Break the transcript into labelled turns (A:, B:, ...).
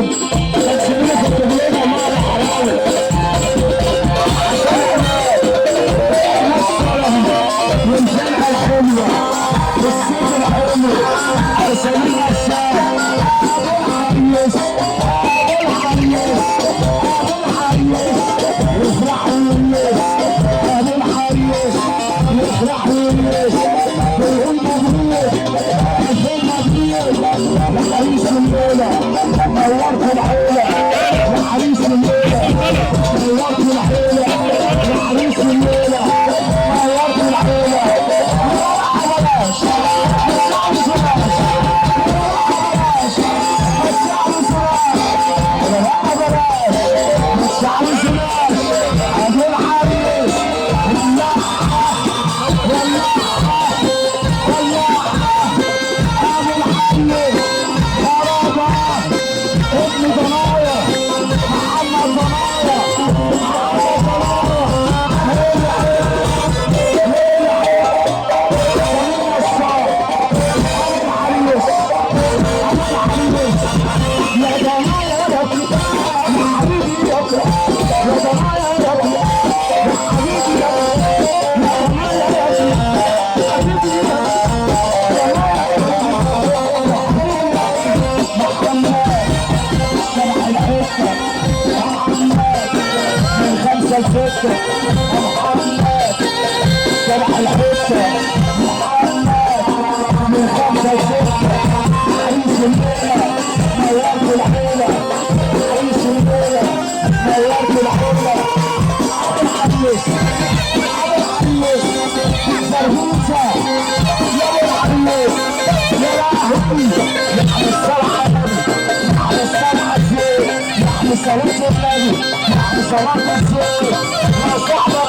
A: تسليمك التجربه مع الحراوي والجنة الحلوة والسيف الحلو أرسلين الشام الحريص يفرح والناس أبو الحريص يفرح والناس ويقول مبروك ألفين مبروك لحريص الليلة نورت العيلة لحريص الليلة نورت العيلة لحريص الليلة نورت العيلة الحته محمد شرح الحته محمد من 5 ل6 عريس الليله نورت العيله عريس الليله نورت العيله الحمص الحمص فرهوسه يا الحمص يا لهوي يا الصلاه يا الصلاه الزين يا صلاه النبي يا صلاه الزين يا صحبه